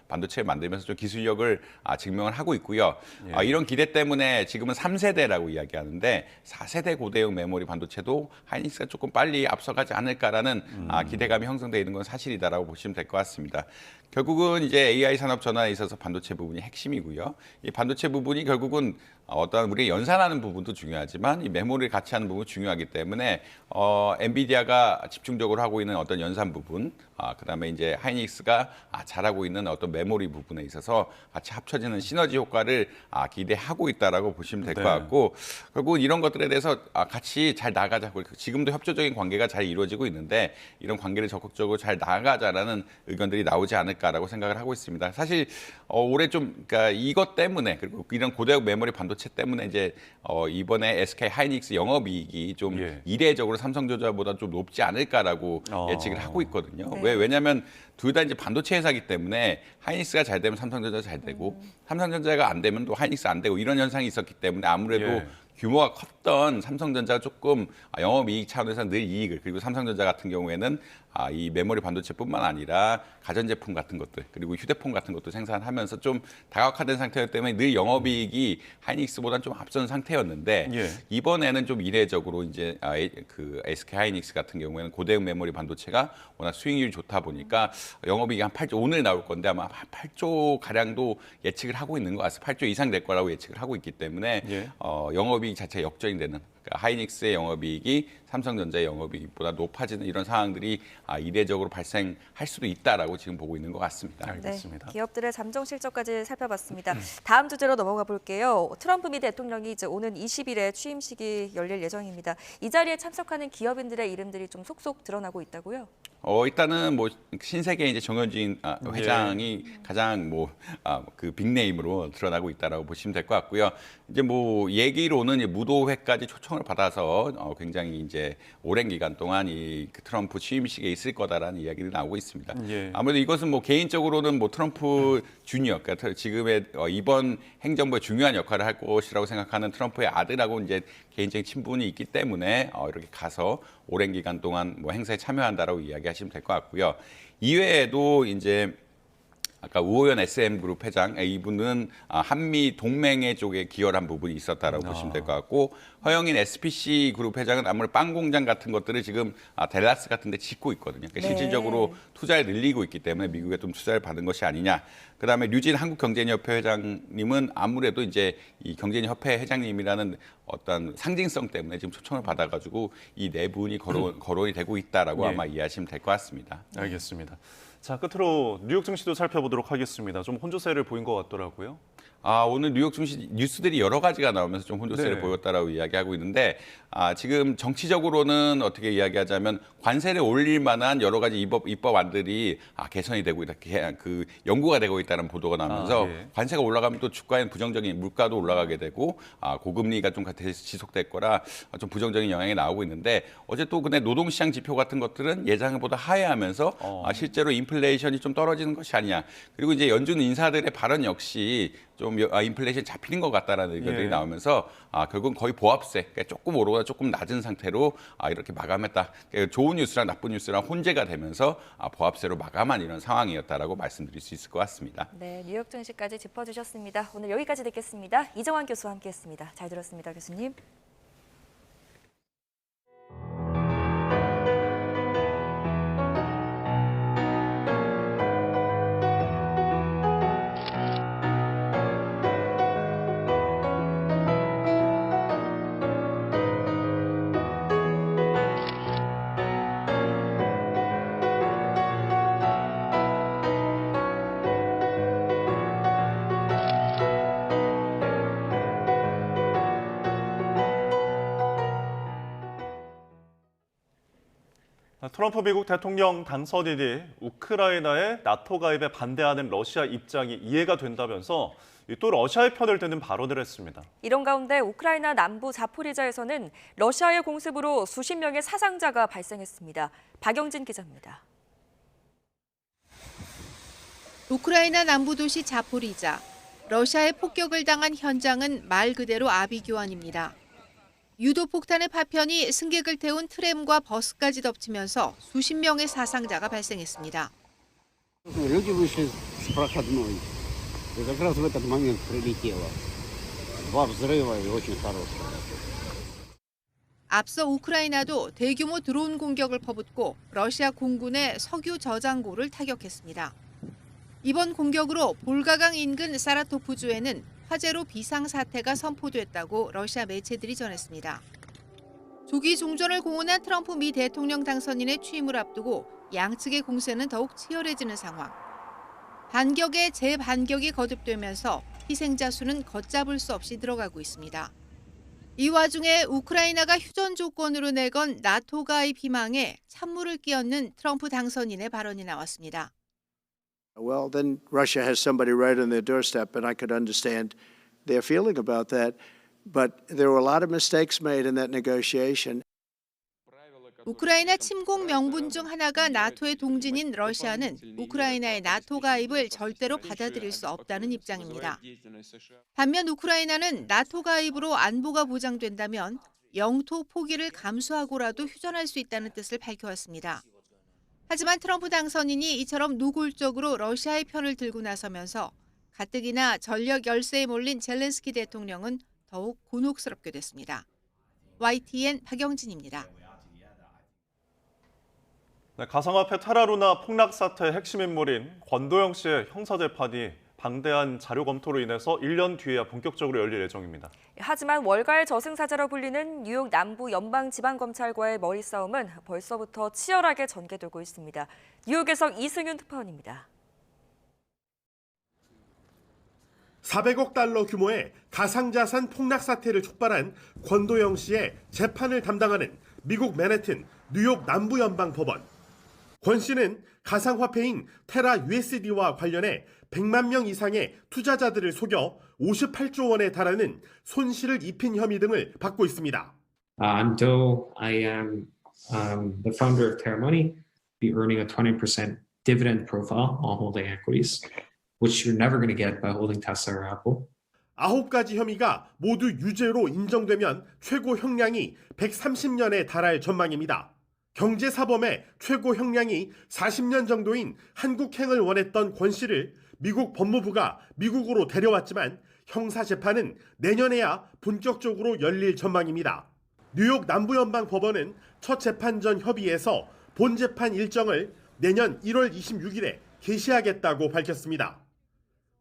반도체를 만들면서 좀 기술력을 증명을 하고 있고요. 예. 이런 기대 때문에 지금은 3세대라고 이야기하는데 4세대 고대역 메모리 반도체도 하이닉스가 조금 빨리 앞서가지 않을까라는 기대감이 형성되어 있는 건 사실이다라고 보시면 될 것 같습니다. 결국은 이제 AI 산업 전환에 있어서 반도체 부분이 핵심이고요. 이 반도체 부분이 결국은 어떤 우리 연산하는 부분도 중요하지만 이 메모리를 같이 하는 부분이 중요하기 때문에 엔비디아가 집중적으로 하고 있는 어떤 연산 부분, 그다음에 이제 하이닉스가 잘하고 있는 어떤 메모리 부분에 있어서 같이 합쳐지는 시너지 효과를 기대하고 있다라고 보시면 될 것 네. 같고, 결국은 이런 것들에 대해서 같이 잘 나가자고, 지금도 협조적인 관계가 잘 이루어지고 있는데 이런 관계를 적극적으로 잘 나가자라는 의견들이 나오지 않을까라고 생각을 하고 있습니다. 사실 올해 그러니까 이것 때문에, 그리고 이런 고대역 메모리 반도체 때문에 이제 이번에 SK 하이닉스 영업이익이 좀 예. 이례적으로 삼성전자보다 좀 높지 않을까라고 예측을 하고 있거든요. 네. 왜냐하면 둘 다 이제 반도체 회사이기 때문에 하이닉스가 잘 되면 삼성전자가 잘 되고 삼성전자가 안 되면 또 하이닉스 안 되고 이런 현상이 있었기 때문에 아무래도 예. 규모가 컸던 삼성전자가 조금 영업이익 차원에서 늘 이익을, 그리고 삼성전자 같은 경우에는 이 메모리 반도체뿐만 아니라 가전제품 같은 것들, 그리고 휴대폰 같은 것도 생산하면서 좀 다각화된 상태였기 때문에 늘 영업이익이 하이닉스보다는 좀 앞선 상태였는데 예. 이번에는 좀 이례적으로 이제 그 SK 하이닉스 같은 경우에는 고대역 메모리 반도체가 워낙 수익률이 좋다 보니까 영업이익이 한 8조, 오늘 나올 건데 아마 한 8조 가량도 예측을 하고 있는 것 같습니다. 8조 이상 될 거라고 예측을 하고 있기 때문에 예. 영업이 영업이익 자체가 역전이 되는, 그러니까 하이닉스의 영업이익이 삼성전자의 영업이익보다 높아지는 이런 상황들이 이례적으로 발생할 수도 있다라고 지금 보고 있는 것 같습니다. 알겠습니다. 네, 기업들의 잠정 실적까지 살펴봤습니다. 다음 주제로 넘어가 볼게요. 트럼프 미 대통령이 이제 오는 20일에 취임식이 열릴 예정입니다. 이 자리에 참석하는 기업인들의 이름들이 좀 속속 드러나고 있다고요? 일단은 뭐 신세계 이제 정현진 회장이 가장 그 빅네임으로 드러나고 있다라고 보시면 될 것 같고요. 이제 뭐 얘기로는 무도회까지 초청을 받아서 굉장히 이제 오랜 기간 동안 이 트럼프 취임식에 있을 거다라는 이야기들이 나오고 있습니다. 아무래도 이것은 뭐 개인적으로는 뭐 트럼프 주니어, 그러니까 지금의 이번 행정부의 중요한 역할을 할 것이라고 생각하는 트럼프의 아들하고 이제 개인적인 친분이 있기 때문에 이렇게 가서 오랜 기간 동안 뭐 행사에 참여한다라고 이야기하시면 될 것 같고요. 이외에도 이제 아까 우호연 SM그룹 회장, 이분은 한미 동맹회 쪽에 기여한 부분이 있었다라고 보시면 될 것 같고, 허영인 SPC 그룹 회장은 아무래도 빵 공장 같은 것들을 지금 댈라스 같은 데 짓고 있거든요. 그러니까 실질적으로 투자를 늘리고 있기 때문에 미국에 좀 투자를 받은 것이 아니냐. 그다음에 류진 한국경제인협회 회장님은 아무래도 이제 이 경제인협회 회장님이라는 어떤 상징성 때문에 지금 초청을 받아가지고 이 네 분이 거론이 되고 있다라고 아마 이해하시면 될 것 같습니다. 알겠습니다. 자, 끝으로 뉴욕 증시도 살펴보도록 하겠습니다. 좀 혼조세를 보인 것 같더라고요. 오늘 뉴욕 증시 뉴스들이 여러 가지가 나오면서 좀 혼조세를 보였다라고 이야기하고 있는데, 지금 정치적으로는 어떻게 이야기하자면 관세를 올릴 만한 여러 가지 입법안들이 개선이 되고 있다, 그 연구가 되고 있다는 보도가 나오면서 관세가 올라가면 또 주가에는 부정적인, 물가도 올라가게 되고 고금리가 좀 지속될 거라 좀 부정적인 영향이 나오고 있는데, 어제 또 근데 노동시장 지표 같은 것들은 예상보다 하회하면서 실제로 인플레이션이 좀 떨어지는 것이 아니냐. 그리고 이제 연준 인사들의 발언 역시 좀 인플레이션 잡히는 것 같다라는 의견들이 나오면서 결국은 거의 보합세, 그러니까 조금 오르거나 조금 낮은 상태로 이렇게 마감했다. 그러니까 좋은 뉴스랑 나쁜 뉴스랑 혼재가 되면서 보합세로 마감한 이런 상황이었다라고 말씀드릴 수 있을 것 같습니다. 네, 뉴욕 증시까지 짚어주셨습니다. 오늘 여기까지 듣겠습니다. 이정환 교수와 함께했습니다. 잘 들었습니다, 교수님. 트럼프 미국 대통령 당선인이 우크라이나의 나토 가입에 반대하는 러시아 입장이 이해가 된다면서 또 러시아의 편을 드는 발언을 했습니다. 이런 가운데 우크라이나 남부 자포리자에서는 러시아의 공습으로 수십 명의 사상자가 발생했습니다. 박영진 기자입니다. 우크라이나 남부 도시 자포리자. 러시아의 폭격을 당한 현장은 말 그대로 아비규환입니다. 유도 폭탄의 파편이 승객을 태운 트램과 버스까지 덮치면서 수십 명의 사상자가 발생했습니다. 앞서 우크라이나도 대규모 드론 공격을 퍼붓고 러시아 공군의 석유 저장고를 타격했습니다. 이번 공격으로 볼가강 인근 사라토프주에는 화재로 비상사태가 선포됐다고 러시아 매체들이 전했습니다. 조기 종전을 공언한 트럼프 미 대통령 당선인의 취임을 앞두고 양측의 공세는 더욱 치열해지는 상황. 반격에 재반격이 거듭되면서 희생자 수는 걷잡을 수 없이 늘어가고 있습니다. 이 와중에 우크라이나가 휴전 조건으로 내건 나토 가입 희망에 찬물을 끼얹는 트럼프 당선인의 발언이 나왔습니다. Well, then Russia has somebody right on their doorstep, and I could understand their feeling about that. But there were a lot of mistakes made in that negotiation. 우크라이나 침공 명분 중 하나가 나토의 동진인 러시아는 우크라이나의 나토 가입을 절대로 받아들일 수 없다는 입장입니다. 반면 우크라이나는 나토 가입으로 안보가 보장된다면 영토 포기를 감수하고라도 휴전할 수 있다는 뜻을 밝혀왔습니다. 하지만 트럼프 당선인이 이처럼 노골적으로 러시아의 편을 들고 나서면서 가뜩이나 전력 열세에 몰린 젤렌스키 대통령은 더욱 곤혹스럽게 됐습니다. YTN 박영진입니다. 네, 가상화폐 테라루나 폭락 사태의 핵심 인물인 권도영 씨의 형사재판이 방대한 자료 검토로 인해서 1년 뒤에야 본격적으로 열릴 예정입니다. 하지만 월가의 저승사자로 불리는 뉴욕 남부 연방지방검찰과의 머리싸움은 벌써부터 치열하게 전개되고 있습니다. 뉴욕에서 이승윤 특파원입니다. 400억 달러 규모의 가상자산 폭락 사태를 촉발한 권도영 씨의 재판을 담당하는 미국 맨해튼 뉴욕 남부연방법원. 권 씨는 가상화폐인 테라 USD와 관련해 100만 명 이상의 투자자들을 속여 58조 원에 달하는 손실을 입힌 혐의 등을 받고 있습니다. Until I am the founder of Terra Money, be earning a 20% dividend profile on holding equities, which you're never going to get by holding Tesla or Apple. 9가지 혐의가 모두 유죄로 인정되면 최고 형량이 130년에 달할 전망입니다. 경제사범의 최고 형량이 40년 정도인 한국행을 원했던 권 씨를 미국 법무부가 미국으로 데려왔지만 형사재판은 내년에야 본격적으로 열릴 전망입니다. 뉴욕 남부연방법원은 첫 재판 전 협의에서 본 재판 일정을 내년 1월 26일에 개시하겠다고 밝혔습니다.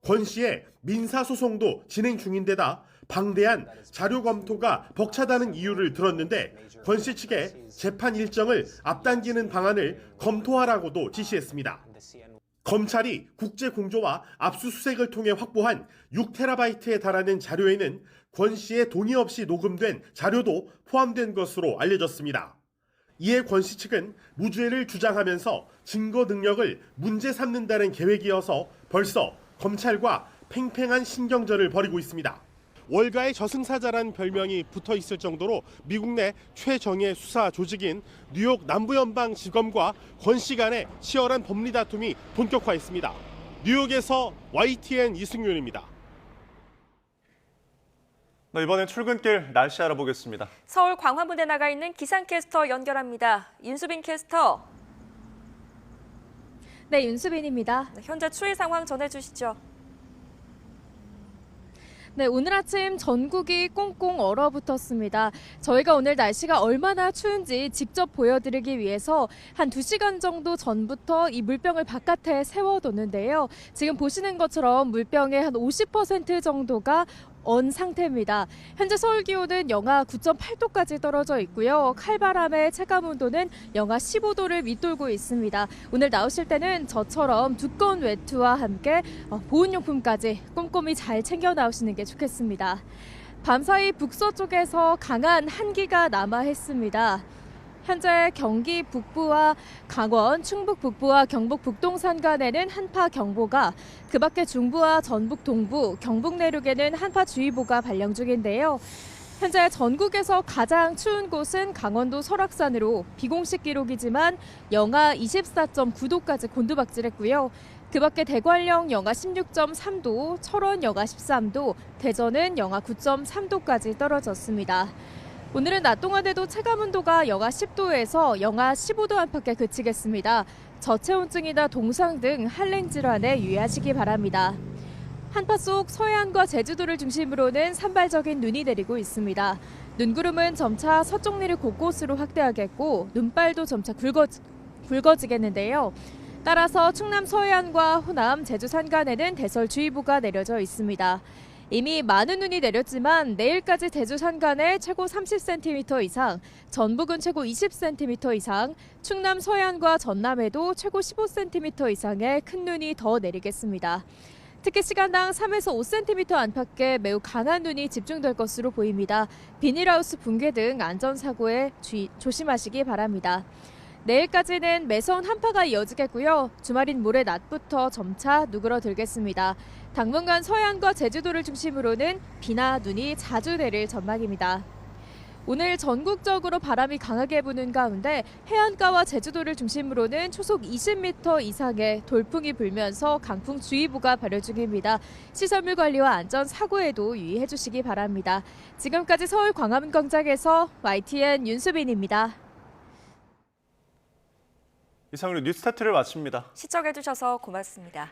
권 씨의 민사소송도 진행 중인데다 방대한 자료 검토가 벅차다는 이유를 들었는데 권 씨 측에 재판 일정을 앞당기는 방안을 검토하라고도 지시했습니다. 검찰이 국제 공조와 압수수색을 통해 확보한 6테라바이트에 달하는 자료에는 권 씨의 동의 없이 녹음된 자료도 포함된 것으로 알려졌습니다. 이에 권 씨 측은 무죄를 주장하면서 증거 능력을 문제 삼는다는 계획이어서 벌써 검찰과 팽팽한 신경전을 벌이고 있습니다. 월가의 저승사자란 별명이 붙어 있을 정도로 미국 내 최정예 수사 조직인 뉴욕 남부연방지검과 권 씨 간의 치열한 법리 다툼이 본격화했습니다. 뉴욕에서 YTN 이승윤입니다. 이번엔 출근길 날씨 알아보겠습니다. 서울 광화문에 나가 있는 기상캐스터 연결합니다. 윤수빈 캐스터. 네, 윤수빈입니다. 현재 추위 상황 전해주시죠. 네, 오늘 아침 전국이 꽁꽁 얼어붙었습니다. 저희가 오늘 날씨가 얼마나 추운지 직접 보여드리기 위해서 한 2시간 정도 전부터 이 물병을 바깥에 세워뒀는데요. 지금 보시는 것처럼 물병의 한 50% 정도가 언 상태입니다. 현재 서울 기온은 영하 9.8도까지 떨어져 있고요. 칼바람의 체감 온도는 영하 15도를 밑돌고 있습니다. 오늘 나오실 때는 저처럼 두꺼운 외투와 함께 보온용품까지 꼼꼼히 잘 챙겨 나오시는 게 좋겠습니다. 밤사이 북서쪽에서 강한 한기가 남하했습니다. 현재 경기 북부와 강원, 충북 북부와 경북 북동산 간에는 한파경보가, 그 밖에 중부와 전북 동부, 경북 내륙에는 한파주의보가 발령 중인데요. 현재 전국에서 가장 추운 곳은 강원도 설악산으로 비공식 기록이지만 영하 24.9도까지 곤두박질했고요. 그 밖에 대관령 영하 16.3도, 철원 영하 13도, 대전은 영하 9.3도까지 떨어졌습니다. 오늘은 낮 동안에도 체감온도가 영하 10도에서 영하 15도 안팎에 그치겠습니다. 저체온증이나 동상 등 한랭 질환에 유의하시기 바랍니다. 한파 속 서해안과 제주도를 중심으로는 산발적인 눈이 내리고 있습니다. 눈구름은 점차 서쪽 내륙 곳곳으로 확대하겠고 눈발도 점차 굵어지겠는데요. 따라서 충남 서해안과 호남, 제주 산간에는 대설주의보가 내려져 있습니다. 이미 많은 눈이 내렸지만 내일까지 제주 산간에 최고 30cm 이상, 전북은 최고 20cm 이상, 충남 서해안과 전남에도 최고 15cm 이상의 큰 눈이 더 내리겠습니다. 특히 시간당 3에서 5cm 안팎의 매우 강한 눈이 집중될 것으로 보입니다. 비닐하우스 붕괴 등 안전사고에 조심하시기 바랍니다. 내일까지는 매서운 한파가 이어지겠고요. 주말인 모레 낮부터 점차 누그러들겠습니다. 당분간 서해안과 제주도를 중심으로는 비나 눈이 자주 내릴 전망입니다. 오늘 전국적으로 바람이 강하게 부는 가운데 해안가와 제주도를 중심으로는 초속 20m 이상의 돌풍이 불면서 강풍주의보가 발효 중입니다. 시설물 관리와 안전 사고에도 유의해 주시기 바랍니다. 지금까지 서울 광화문 광장에서 YTN 윤수빈입니다. 이상으로 뉴스타트를 마칩니다. 시청해주셔서 고맙습니다.